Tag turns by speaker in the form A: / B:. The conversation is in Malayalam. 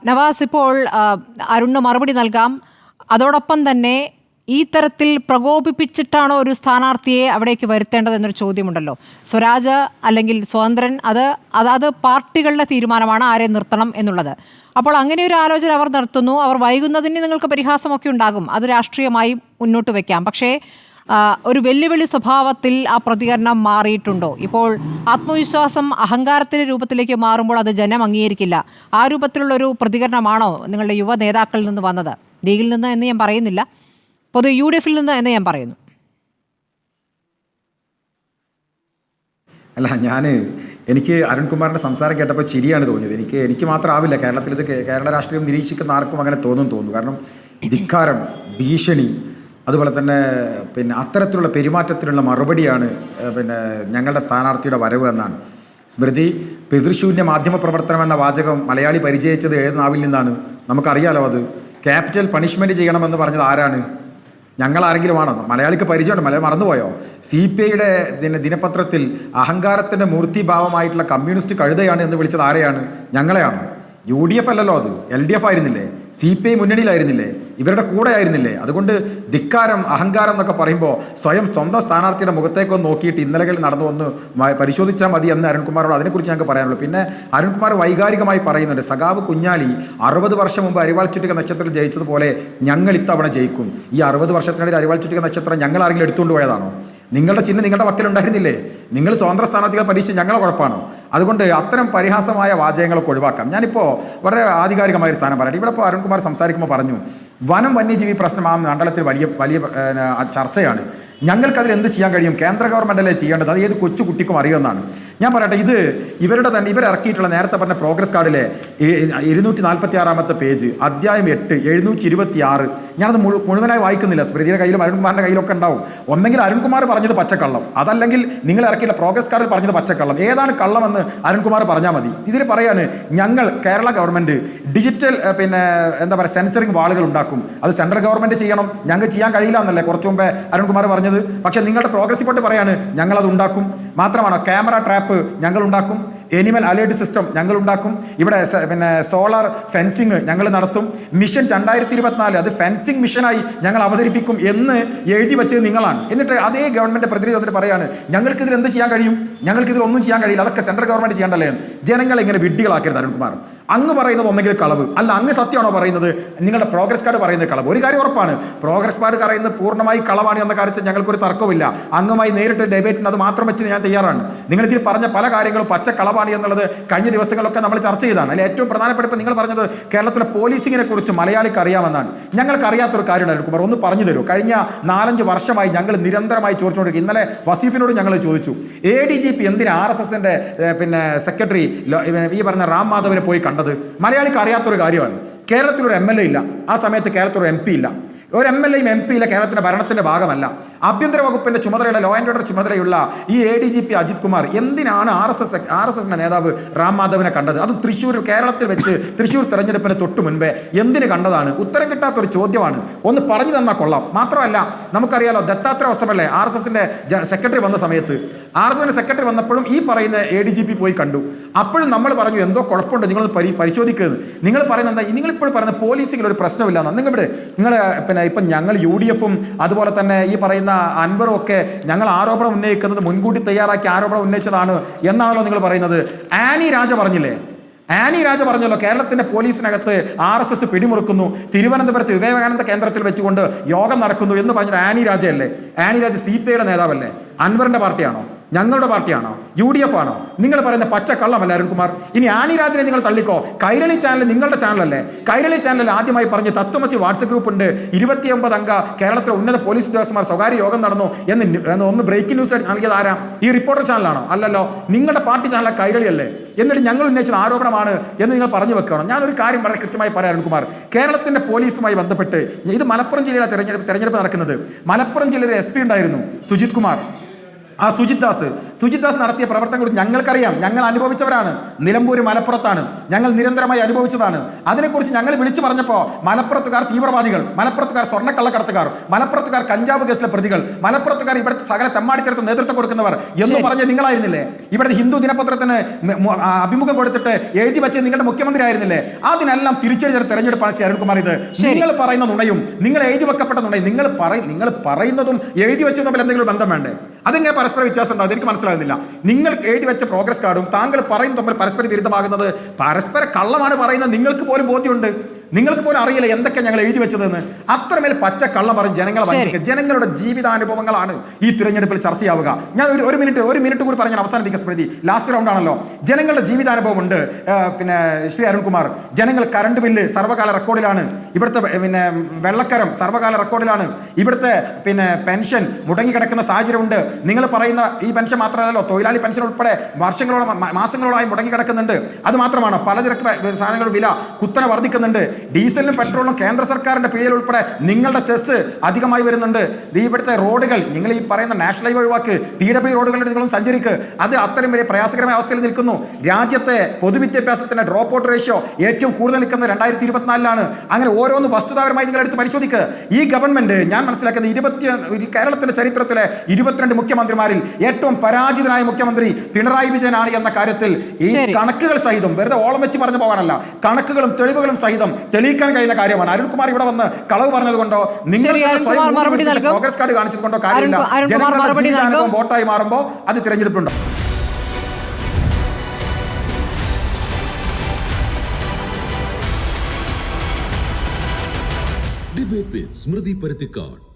A: നവാസ്, ഇപ്പോൾ അരുണിന് മറുപടി നൽകാം. അതോടൊപ്പം തന്നെ ഈ തരത്തിൽ പ്രകോപിപ്പിച്ചിട്ടാണോ ഒരു സ്ഥാനാർത്ഥിയെ അവിടേക്ക് വരുത്തേണ്ടത് എന്നൊരു ചോദ്യമുണ്ടല്ലോ. സ്വരാജ് അല്ലെങ്കിൽ സ്വതന്ത്രൻ, അത് പാർട്ടികളുടെ തീരുമാനമാണ് ആരെ നിർത്തണം എന്നുള്ളത്. അപ്പോൾ അങ്ങനെ ഒരു ആലോചന അവർ നടത്തുന്നു. അവർ വൈകുന്നതിന് നിങ്ങൾക്ക് പരിഹാസമൊക്കെ ഉണ്ടാകും, അത് രാഷ്ട്രീയമായി മുന്നോട്ട് വയ്ക്കാം. പക്ഷേ ഒരു വെല്ലുവിളി സ്വഭാവത്തിൽ ആ പ്രതികരണം മാറിയിട്ടുണ്ടോ? ഇപ്പോൾ ആത്മവിശ്വാസം അഹങ്കാരത്തിന്റെ രൂപത്തിലേക്ക് മാറുമ്പോൾ അത് ജനം അംഗീകരിക്കില്ല. ആ രൂപത്തിലുള്ളൊരു പ്രതികരണമാണോ നിങ്ങളുടെ യുവ നേതാക്കളിൽ നിന്ന് വന്നത്? ലീഗിൽ നിന്ന് എന്ന് ഞാൻ പറയുന്നില്ല, പൊതു UDF-ൽ നിന്ന് എന്ന് ഞാൻ പറയുന്നു.
B: അല്ല, എനിക്ക് അരുൺകുമാറിൻ്റെ സംസാരം കേട്ടപ്പോൾ ചിരിയാണ് തോന്നിയത്. എനിക്ക് മാത്രമാവില്ല, കേരളത്തിൽ ഇത് കേരള രാഷ്ട്രീയം നിരീക്ഷിക്കുന്ന ആർക്കും അങ്ങനെ തോന്നുന്നു. കാരണം ധിക്കാരം, ഭീഷണി, അതുപോലെ തന്നെ അത്തരത്തിലുള്ള പെരുമാറ്റത്തിനുള്ള മറുപടിയാണ് ഞങ്ങളുടെ സ്ഥാനാർത്ഥിയുടെ വരവ് എന്നാണ്. സ്മൃതി പിതൃശൂന്യ മാധ്യമ പ്രവർത്തനം എന്ന വാചകം മലയാളി പരിചയിച്ചത് ഏത് നാവിൽ നിന്നാണ്? നമുക്കറിയാലോ. അത് ക്യാപിറ്റൽ പണിഷ്മെൻറ്റ് ചെയ്യണമെന്ന് പറഞ്ഞത് ആരാണ്? ഞങ്ങളാരെങ്കിലും ആണോ? മലയാളിക്ക് പരിചയമുണ്ട്, മലയാളം മറന്നുപോയോ? CPI-യുടെ ദിനപത്രത്തിൽ അഹങ്കാരത്തിൻ്റെ മൂർത്തിഭാവമായിട്ടുള്ള കമ്മ്യൂണിസ്റ്റ് കഴുതയാണ് എന്ന് വിളിച്ചത് ആരെയാണ്? ഞങ്ങളെയാണ്. UDF അല്ലല്ലോ, അത് LDF ആയിരുന്നില്ലേ? CPI മുന്നണിയിലായിരുന്നില്ലേ? ഇവരുടെ കൂടെ ആയിരുന്നില്ലേ? അതുകൊണ്ട് ധിക്കാരം, അഹങ്കാരം എന്നൊക്കെ പറയുമ്പോൾ സ്വന്തം സ്ഥാനാർത്ഥിയുടെ മുഖത്തേക്കൊന്ന് നോക്കിയിട്ട് ഇന്നലകളിൽ നടന്നു വന്ന് പരിശോധിച്ചാൽ മതി എന്ന് അരുൺകുമാറോട് അതിനെക്കുറിച്ച് ഞങ്ങൾക്ക് പറയാനുള്ളൂ. പിന്നെ അരുൺകുമാർ വൈകാരികമായി പറയുന്നുണ്ട്, സഖാവ് കുഞ്ഞാലി 60 വർഷം മുമ്പ് അരിവാൾ ചുറ്റിക നക്ഷത്രത്തിൽ ജയിച്ചതുപോലെ ഞങ്ങൾ ഇത്തവണ ജയിക്കും. ഈ 60 വർഷത്തിനിടയിൽ അരിവാൾ ചുറ്റിക നക്ഷത്രം ഞങ്ങൾ ആരെങ്കിലും എടുത്തുകൊണ്ട് പോയതാണോ? നിങ്ങളുടെ ചിഹ്നം നിങ്ങളുടെ വക്കലുണ്ടായിരുന്നില്ലേ? നിങ്ങൾ സ്വതന്ത്ര സ്ഥാനാർത്ഥികളെ പരീക്ഷിച്ച് ഞങ്ങളെ കുഴപ്പമാണോ? അതുകൊണ്ട് അത്തരം പരിഹാസമായ വാചകങ്ങളൊക്കെ ഒഴിവാക്കാം. ഞാനിപ്പോൾ വളരെ ആധികാരികമായൊരു സാധനം പറയട്ടെ. ഇവിടെ ഇപ്പോൾ അരുൺകുമാർ സംസാരിക്കുമ്പോൾ പറഞ്ഞു, വനം വന്യജീവി പ്രശ്നം ആ മണ്ഡലത്തിൽ വലിയ ചർച്ചയാണ്. ഞങ്ങൾക്കതിൽ എന്ത് ചെയ്യാൻ കഴിയും? കേന്ദ്ര ഗവൺമെൻറ്റല്ലേ ചെയ്യേണ്ടത്, അത് ഏത് കൊച്ചു കുട്ടിക്കും അറിയുമെന്നാണ്. ഞാൻ പറയട്ടെ, ഇവരിറക്കിയിട്ടുള്ള നേരത്തെ പറഞ്ഞ പ്രോഗ്രസ് കാർഡിലെ 246-ാമത്തെ പേജ്, അധ്യായം 8, 726. ഞാനത് മുഴുവനായി വായിക്കുന്നില്ല. സ്മൃതിയുടെ കയ്യിലും അരുൺകുമാറിൻ്റെ കയ്യിലൊക്കെ ഉണ്ടാവും. ഒന്നെങ്കിൽ അരുൺകുമാർ പറഞ്ഞത് പച്ചക്കള്ളം, അതല്ലെങ്കിൽ നിങ്ങൾ ഇറക്കിയുള്ള പ്രോഗ്രസ് കാർഡിൽ പറഞ്ഞത് പച്ചക്കള്ളം. ഏതാണ് കള്ളമെന്ന് അരുൺകുമാർ പറഞ്ഞാൽ മതി. ഇതിൽ പറയാണ്, ഞങ്ങൾ കേരള ഗവൺമെൻറ് ഡിജിറ്റൽ സെൻസറിങ് വാളുകൾ ഉണ്ടാക്കും, അത് സെൻട്രൽ ഗവൺമെൻറ് ചെയ്യണം, ഞങ്ങൾക്ക് ചെയ്യാൻ കഴിയില്ല എന്നല്ലേ കുറച്ചു മുമ്പേ അരുൺകുമാർ പറഞ്ഞത്. പക്ഷേ നിങ്ങളുടെ പ്രോഗ്രസ് റിപ്പോർട്ട് പറയാണ് ഞങ്ങളത് ഉണ്ടാക്കും. മാത്രമാണോ? ക്യാമറ ട്രാപ്പ് ഞങ്ങൾ ഉണ്ടാക്കും, എനിമൽ അലേർട്ട് സിസ്റ്റം ഞങ്ങൾ ഉണ്ടാക്കും, ഇവിടെ സോളാർ ഫെൻസിങ് ഞങ്ങൾ നടത്തും, മിഷൻ 2024 അത് ഫെൻസിങ് മിഷനായി ഞങ്ങൾ അവതരിപ്പിക്കും എന്ന് എഴുതി വെച്ചത് നിങ്ങളാണ്. എന്നിട്ട് അതേ ഗവൺമെൻറ് പ്രതിനിധി വന്നിട്ട് പറയാണ് ഞങ്ങൾക്കിതിൽ എന്ത് ചെയ്യാൻ കഴിയും? ഞങ്ങൾക്കിതിൽ ഒന്നും ചെയ്യാൻ കഴിയില്ല, അതൊക്കെ സെൻട്രൽ ഗവൺമെൻറ് ചെയ്യേണ്ടല്ലേ. ജനങ്ങളെ ഇങ്ങനെ വിഡ്ഢികളാക്കരുത് അരുൺകുമാർ. അങ്ങ് പറയുന്നത് ഒന്നെങ്കിൽ കളവ്, അല്ല അങ്ങ് സത്യമാണോ പറയുന്നത്? നിങ്ങളുടെ പ്രോഗ്രസ് കാർഡ് പറയുന്നത് കളവ്. ഒരു കാര്യം ഉറപ്പാണ്, പ്രോഗ്രസ് കാർഡ് പറയുന്നത് പൂർണ്ണമായി കളവാണ് എന്ന കാര്യത്തിൽ ഞങ്ങൾക്കൊരു തർക്കമില്ല. അങ്ങുമായി നേരിട്ട് ഡിബേറ്റിന് അത് മാത്രം വെച്ച് ഞാൻ തയ്യാറാണ്. നിങ്ങളിതിൽ പറഞ്ഞ പല കാര്യങ്ങളും പച്ച കളവാണ് എന്നുള്ളത് കഴിഞ്ഞ ദിവസങ്ങളൊക്കെ നമ്മൾ ചർച്ച ചെയ്താണ്. അതിൽ ഏറ്റവും പ്രധാനപ്പെട്ട നിങ്ങൾ പറഞ്ഞത് കേരളത്തിലെ പോലീസിങ്ങിനെ കുറിച്ച് മലയാളിക്ക് അറിയാമെന്നാണ്. ഞങ്ങൾക്ക് അറിയാത്തൊരു കാര്യമാണ് അരുൺകുമാർ, ഒന്ന് പറഞ്ഞു തരൂ. കഴിഞ്ഞ 4-5 വർഷമായി ഞങ്ങൾ നിരന്തരമായി ചോദിച്ചുകൊണ്ടിരിക്കും. ഇന്നലെ വസീഫിനോട് ഞങ്ങൾ ചോദിച്ചു, ADGP എന്തിനാ RSSന്റെ സെക്രട്ടറി ഈ പറഞ്ഞ റാം മാധവനെ പോയി കണ്ടത്? മലയാളിക്ക് അറിയാത്തൊരു കാര്യമാണ്. കേരളത്തിലൊരു MLA ഇല്ല, ആ സമയത്ത് കേരളത്തിലൊരു MP ഇല്ല, ഒരു MLAയും MP ഇല്ല, കേരളത്തിൻ്റെ ഭരണത്തിൻ്റെ ഭാഗമല്ല. ആഭ്യന്തര വകുപ്പിൻ്റെ ചുമതലയുള്ള ലോ ആൻഡ് ഓർഡർ ചുമതലയുള്ള ഈ ADGP അജിത് കുമാർ എന്തിനാണ് RSSന്റെ നേതാവ് റാം മാധവനെ കണ്ടത്? അതും തൃശ്ശൂരിൽ, കേരളത്തിൽ വെച്ച് തൃശ്ശൂർ തെരഞ്ഞെടുപ്പിന് തൊട്ട് മുൻപേ എന്തിന് കണ്ടതാണ്? ഉത്തരം കിട്ടാത്തൊരു ചോദ്യമാണ്. ഒന്ന് പറഞ്ഞു തന്നാൽ കൊള്ളാം. മാത്രമല്ല നമുക്കറിയാലോ, ദത്താത്രേയ വസമല്ലേ RSSന്റെ സെക്രട്ടറി വന്ന സമയത്ത്, RSSന്റെ സെക്രട്ടറി വന്നപ്പോഴും ഈ പറയുന്ന ADGP പോയി കണ്ടു. അപ്പോഴും നമ്മൾ പറഞ്ഞു എന്തോ കുഴപ്പമുണ്ട്, നിങ്ങളൊന്ന് പരിശോധിക്കുന്നത്. നിങ്ങൾ പറയുന്നത് എന്താ? നിങ്ങളിപ്പോഴും പറയുന്ന പോലീസിൽ ഒരു പ്രശ്നമില്ല. നിങ്ങൾ ഇപ്പം ഞങ്ങൾ UDF-ഉം അതുപോലെ തന്നെ ഈ പറയുന്ന അൻവറും ഒക്കെ ഞങ്ങൾ ആരോപണം ഉന്നയിക്കുന്നത് മുൻകൂട്ടി തയ്യാറാക്കി ആരോപണം ഉന്നയിച്ചതാണ് എന്നാണല്ലോ നിങ്ങൾ പറയുന്നത്. ആനി രാജ പറഞ്ഞല്ലോ കേരളത്തിന്റെ പോലീസിനകത്ത് RSS പിടിമുറുക്കുന്നു, തിരുവനന്തപുരത്ത് വിവേകാനന്ദ കേന്ദ്രത്തിൽ വെച്ചുകൊണ്ട് യോഗം നടക്കുന്നു എന്ന് പറഞ്ഞത് ആനി രാജയല്ലേ? ആനി രാജ CPI-യുടെ നേതാവല്ലേ? അൻവറിന്റെ പാർട്ടിയാണോ? ഞങ്ങളുടെ പാർട്ടിയാണോ? UDF ആണോ? നിങ്ങൾ പറയുന്ന പച്ചക്കള്ളമല്ല അരുൺകുമാർ. ഇനി ആനി രാജനെ നിങ്ങൾ തള്ളിക്കോ. കൈരളി ചാനൽ നിങ്ങളുടെ ചാനലല്ലേ? കൈരളി ചാനലിൽ ആദ്യമായി പറഞ്ഞ് തത്വമസി വാട്സപ്പ് ഗ്രൂപ്പ് ഉണ്ട്, 29 അംഗ കേരളത്തിലെ ഉന്നത പോലീസ് ഉദ്യോഗസ്ഥന്മാർ സ്വകാര്യ യോഗം നടന്നു എന്ന് ഒന്ന് ബ്രേക്കിംഗ് ന്യൂസ് നൽകിയത് ആരാ? ഈ റിപ്പോർട്ടർ ചാനലാണോ? അല്ലല്ലോ, നിങ്ങളുടെ പാർട്ടി ചാനൽ കൈരളി അല്ലേ? എന്നിട്ട് ഞങ്ങൾ ഉന്നയിച്ചത് ആരോപണമാണ് എന്ന് നിങ്ങൾ പറഞ്ഞു വെക്കണം. ഞാനൊരു കാര്യം വളരെ കൃത്യമായി പറയാം അരുൺകുമാർ. കേരളത്തിന്റെ പോലീസുമായി ബന്ധപ്പെട്ട് ഇത് മലപ്പുറം ജില്ലയിലെ തെരഞ്ഞെടുപ്പ് നടക്കുന്നത്. മലപ്പുറം ജില്ലയിലെ SP ഉണ്ടായിരുന്നു സുജിത് കുമാർ. ആ സുജിത് ദാസ് നടത്തിയ പ്രവർത്തനങ്ങൾ ഞങ്ങൾക്കറിയാം, ഞങ്ങൾ അനുഭവിച്ചവരാണ്. നിലമ്പൂർ മലപ്പുറത്താണ്, ഞങ്ങൾ നിരന്തരമായി അനുഭവിച്ചതാണ്. അതിനെക്കുറിച്ച് ഞങ്ങൾ വിളിച്ചു പറഞ്ഞപ്പോൾ മലപ്പുറത്തുകാർ തീവ്രവാദികൾ, മലപ്പുറത്തുകാർ സ്വർണ്ണക്കള്ളക്കടത്തുകാർ, മലപ്പുറത്തുകാർ കഞ്ചാവ് കേസിലെ പ്രതികൾ, മലപ്പുറത്തുകാർ ഇവിടുത്തെ സകല തെമ്മാടിത്തരത്തിന് നേതൃത്വം കൊടുക്കുന്നവർ എന്ന് പറഞ്ഞ നിങ്ങളായിരുന്നില്ലേ? ഇവിടുത്തെ ഹിന്ദു ദിനപത്രത്തിന് അഭിമുഖം കൊടുത്തിട്ട് എഴുതി വെച്ച് നിങ്ങളുടെ മുഖ്യമന്ത്രി ആയിരുന്നില്ലേ? അതിനെല്ലാം തിരിച്ചെഴുതിയ തെരഞ്ഞെടുപ്പാണ് ശ്രീ അരുൺകുമാർ. ഇത് നിങ്ങൾ പറയുന്ന നുണയും നിങ്ങൾ എഴുതി വെക്കപ്പെട്ട നുണയും നിങ്ങൾ പറയുന്നതും എഴുതി വെച്ചതും തമ്മിൽ എന്തെങ്കിലും ബന്ധം വേണ്ടേ? അതെങ്ങനെ പരസ്പര വ്യത്യാസം ഉണ്ടാകും? എനിക്ക് മനസ്സിലാകുന്നില്ല. നിങ്ങൾ എഴുതി വെച്ച പ്രോഗ്രസ് കാർഡും താങ്കൾ പറയുന്ന തമ്മിൽ പരസ്പര വിരുദ്ധമാകുന്നത് പരസ്പര കള്ളമാണ് പറയുന്നത്. നിങ്ങൾക്ക് പോലും ബോധ്യമുണ്ട്, നിങ്ങൾക്ക് പോലും അറിയില്ല എന്തൊക്കെ ഞങ്ങൾ എഴുതി വെച്ചതെന്ന്. അത്രമേൽ പച്ച കള്ളം പറഞ്ഞ് ജനങ്ങളെ വഞ്ചിക്കുക. ജനങ്ങളുടെ ജീവിതാനുഭവങ്ങളാണ് ഈ തിരഞ്ഞെടുപ്പിൽ ചർച്ചയാവുക. ഞാൻ ഒരു മിനിറ്റ് കൂടി പറഞ്ഞ് അവസാനിപ്പിക്കുക സ്മൃതി. ലാസ്റ്റ് റൗണ്ട് ആണല്ലോ. ജനങ്ങളുടെ ജീവിതാനുഭവം ഉണ്ട്. പിന്നെ ശ്രീ അരുൺകുമാർ, ജനങ്ങൾ കറണ്ട് ബില്ല് സർവ്വകാല റെക്കോർഡിലാണ്, ഇവിടുത്തെ പിന്നെ വെള്ളക്കരം സർവ്വകാല റെക്കോർഡിലാണ്, ഇവിടുത്തെ പിന്നെ പെൻഷൻ മുടങ്ങിക്കിടക്കുന്ന സാഹചര്യമുണ്ട്. നിങ്ങൾ പറയുന്ന ഈ പെൻഷൻ മാത്രമല്ലല്ലോ, തൊഴിലാളി പെൻഷൻ ഉൾപ്പെടെ മാസങ്ങളോളമായി മുടങ്ങിക്കിടക്കുന്നുണ്ട്. അത് മാത്രമാണ്, പലചരക്ക് സാധനങ്ങളുടെ വില കുത്തനെ വർദ്ധിക്കുന്നുണ്ട്. ഡീസലിനും പെട്രോളിനും കേന്ദ്ര സർക്കാരിന്റെ പിഴയിൽ ഉൾപ്പെടെ നിങ്ങളുടെ സെസ് അധികമായി വരുന്നുണ്ട്. ഇവിടുത്തെ റോഡുകൾ, നിങ്ങൾ ഈ പറയുന്ന നാഷണൽ ഹൈവേ ഒഴിവാക്ക്, PW റോഡുകളിൽ നിങ്ങളും സഞ്ചരിക്ക്. അത് അത്രയും വലിയ പ്രയാസകരമായ അവസ്ഥയിൽ നിൽക്കുന്നു. രാജ്യത്തെ പൊതുവിദ്യാഭ്യാസത്തിന്റെ ഡ്രോപ്പ് ഔട്ട് റേഷ്യോ ഏറ്റവും കൂടുതൽ നിൽക്കുന്നത് 2024 അങ്ങനെ ഓരോന്ന് വസ്തുതാപരമായി നിങ്ങൾ എടുത്ത് പരിശോധിക്കുക. ഈ ഗവൺമെന്റ്, ഞാൻ മനസ്സിലാക്കുന്നത് കേരളത്തിന്റെ ചരിത്രത്തിലെ 22 മുഖ്യമന്ത്രിമാരിൽ ഏറ്റവും പരാജിതനായ മുഖ്യമന്ത്രി പിണറായി വിജയനാണ് എന്ന കാര്യത്തിൽ ഈ കണക്കുകൾ സഹിതം, വെറുതെ ഓളം വെച്ച് പറഞ്ഞു പോകാനല്ല, കണക്കുകളും തെളിവുകളും സഹിതം തെളിയിക്കാൻ കഴിയുന്ന കാര്യമാണ്. അരുൺകുമാർ ഇവിടെ വന്ന് കളവ് പറഞ്ഞതുകൊണ്ടോ നിങ്ങൾ പ്രോഗ്രസ് കാർഡ് കാണിച്ചതുകൊണ്ടോ കാര്യമില്ല. ജനങ്ങളുടെ ജീവിതാനുഭവം വോട്ടായി മാറുമ്പോൾ അത് തിരഞ്ഞെടുപ്പുണ്ടോ?
C: ഡിബേറ്റ് വിത്ത് സ്മൃതി പരുത്തിക്കാട്.